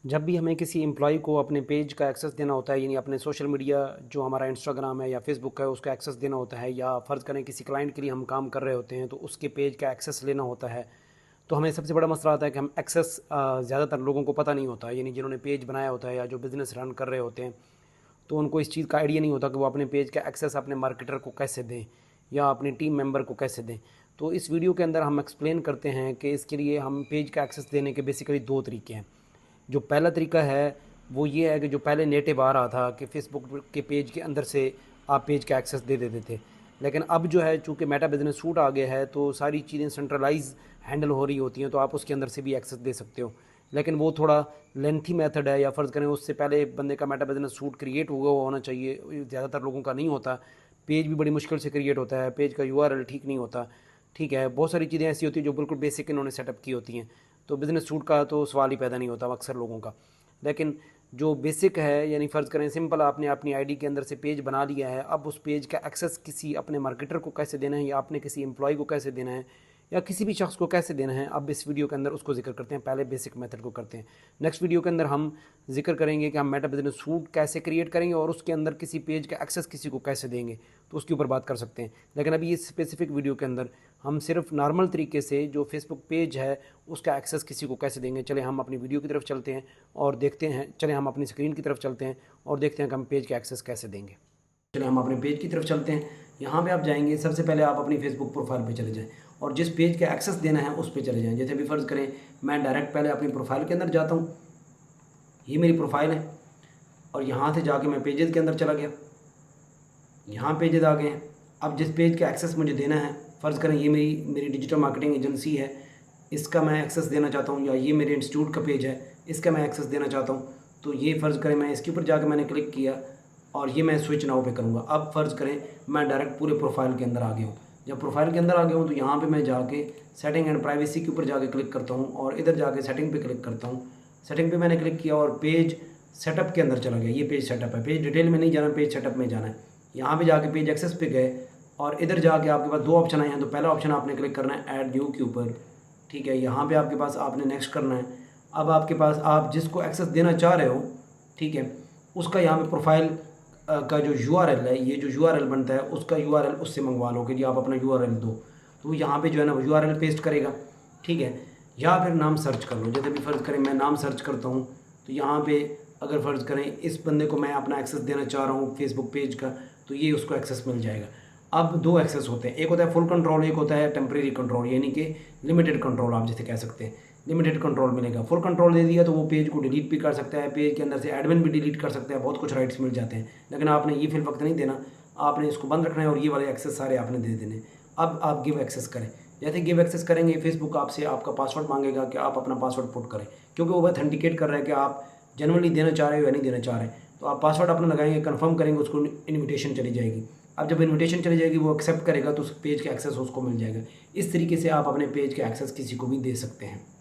जब भी हमें किसी एम्प्लॉय को अपने पेज का एक्सेस देना होता है, यानी अपने सोशल मीडिया जो हमारा इंस्टाग्राम है या फेसबुक है उसका एक्सेस देना होता है, या फ़र्ज़ करें किसी क्लाइंट के लिए हम काम कर रहे होते हैं तो उसके पेज का एक्सेस लेना होता है, तो हमें सबसे बड़ा मसला आता है कि हम एक्सेस ज़्यादातर लोगों को पता नहीं होता है। यानी जिन्होंने पेज बनाया होता है या जो बिज़नेस रन कर रहे होते हैं, तो उनको इस चीज़ का आइडिया नहीं होता कि वो अपने पेज का एक्सेस अपने मार्केटर को कैसे दें या अपनी टीम मेंबर को कैसे दें। तो इस वीडियो के अंदर हम एक्सप्लेन करते हैं कि इसके लिए हम पेज का एक्सेस देने के बेसिकली दो तरीके हैं। जो पहला तरीका है वो ये है कि जो पहले नेटिव आ रहा था कि फ़ेसबुक के पेज के अंदर से आप पेज का एक्सेस दे देते थे, लेकिन अब जो है चूँकि मेटा बिज़नेस सूट आ गया है तो सारी चीज़ें सेंट्रलाइज हैंडल हो रही होती हैं, तो आप उसके अंदर से भी एक्सेस दे सकते हो। लेकिन वो थोड़ा लेंथी मेथड है, या फ़र्ज़ करें उससे पहले बंदे का मेटा बिज़नेस सूट क्रिएट हुआ हुआ होना चाहिए। ज़्यादातर लोगों का नहीं होता। पेज भी बड़ी मुश्किल से क्रिएट होता है, पेज का यूआरएल ठीक नहीं होता। ठीक है, बहुत सारी चीज़ें ऐसी होती हैं जो बिल्कुल बेसिक इन्होंने सेटअप की होती हैं, तो बिज़नेस सूट का तो सवाल ही पैदा नहीं होता अक्सर लोगों का। लेकिन जो बेसिक है, यानी फ़र्ज़ करें सिंपल आपने अपनी आईडी के अंदर से पेज बना लिया है, अब उस पेज का एक्सेस किसी अपने मार्केटर को कैसे देना है या आपने किसी एम्प्लॉय को कैसे देना है या किसी भी शख्स को कैसे देना है, अब इस वीडियो के अंदर उसको जिक्र करते हैं। पहले बेसिक मेथड को करते हैं। नेक्स्ट वीडियो के अंदर हम जिक्र करेंगे कि हम मेटा बिजनेस सूट कैसे क्रिएट करेंगे और उसके अंदर किसी पेज का एक्सेस किसी को कैसे देंगे, तो उसके ऊपर बात कर सकते हैं। लेकिन अभी इस स्पेसिफिक वीडियो के अंदर हम सिर्फ नॉर्मल तरीके से जो फेसबुक पेज है उसका एक्सेस किसी को कैसे देंगे। चले हम अपनी वीडियो की तरफ चलते हैं और देखते हैं, चले हम अपनी स्क्रीन की तरफ चलते हैं और देखते हैं कि हम पेज का एक्सेस कैसे देंगे। चले हम अपने पेज की तरफ चलते हैं। यहाँ पे आप जाएंगे, सबसे पहले आप अपनी फेसबुक प्रोफाइल पे चले जाएं और जिस पेज का एक्सेस देना है उस पे चले जाएं। जैसे भी फ़र्ज़ करें मैं डायरेक्ट पहले अपनी प्रोफाइल के अंदर जाता हूँ, ये मेरी प्रोफाइल है, और यहाँ से जाके मैं पेजेस के अंदर चला गया। यहाँ पेजेस आ गए हैं। अब जिस पेज का एक्सेस मुझे देना है, फ़र्ज़ करें ये मेरी डिजिटल मार्केटिंग एजेंसी है, इसका मैं एक्सेस देना चाहता हूँ, या ये मेरे इंस्टीट्यूट का पेज है, इसका मैं एक्सेस देना चाहता हूँ, तो ये फ़र्ज़ करें मैं इसके ऊपर जाकर मैंने क्लिक किया और ये मैं स्विच नाउ पे करूँगा। अब फ़र्ज़ करें मैं डायरेक्ट पूरे प्रोफाइल के अंदर आ गया हूँ। जब प्रोफाइल के अंदर आ गया हूँ तो यहाँ पे मैं जाके सेटिंग एंड प्राइवेसी के ऊपर जाके क्लिक करता हूँ और इधर जाके सेटिंग पे क्लिक करता हूँ। सेटिंग पे मैंने क्लिक किया और पेज सेटअप के अंदर चला गया। ये पेज सेटअप है, पेज डिटेल में नहीं जाना, पेज सेटअप में जाना है। यहाँ पे जाके पेज एक्सेस पे गए और इधर जाके आपके पास दो ऑप्शन आए हैं। तो पहला ऑप्शन आपने क्लिक करना है ऐड न्यू के ऊपर, ठीक है। यहाँ पे आपके पास आपने नेक्स्ट करना है। अब आपके पास आप जिसको एक्सेस देना चाह रहे हो, ठीक है, उसका यहाँ पे प्रोफाइल का जो यूआरएल है, ये जो यूआरएल बनता है उसका यूआरएल उससे मंगवा लो कि जी आप अपना यूआरएल दो, तो यहाँ पे जो है ना यूआरएल पेस्ट करेगा, ठीक है। या फिर नाम सर्च कर लो। जैसे भी फ़र्ज़ करें मैं नाम सर्च करता हूँ, तो यहाँ पे अगर फ़र्ज़ करें इस बंदे को मैं अपना एक्सेस देना चाह रहा हूँ फेसबुक पेज का, तो ये उसको एक्सेस मिल जाएगा। अब दो एक्सेस होते हैं, एक होता है फुल कंट्रोल, एक होता है टेम्प्रेरी कंट्रोल, यानी कि लिमिटेड कंट्रोल आप जिसे कह सकते हैं। लिमिटेड कंट्रोल मिलेगा। फुल कंट्रोल दे दिया तो वो पेज को डिलीट भी कर सकता है, पेज के अंदर से एडमिन भी डिलीट कर सकता है, बहुत कुछ राइट्स मिल जाते हैं। लेकिन आपने ये फिल वक्त नहीं देना, आपने इसको बंद रखना है और ये वाले एक्सेस सारे आपने दे देने। अब आप गिव एक्सेस करें। जैसे गिव एक्सेस करेंगे फेसबुक आपसे आपका पासवर्ड मांगेगा कि आप अपना पासवर्ड पुट करें, क्योंकि वो ऑथेंटिकेट कर रहा है कि आप जनरली देना चाह रहे हो या नहीं देना चाह रहे। तो आप पासवर्ड अपना लगाएंगे, कंफर्म करेंगे, उसको इन्विटेशन चली जाएगी। अब जब इन्विटेशन चली जाएगी वो एक्सेप्ट करेगा तो उस पेज का एक्सेस उसको मिल जाएगा। इस तरीके से आप अपने पेज के एक्सेस किसी को भी दे सकते हैं।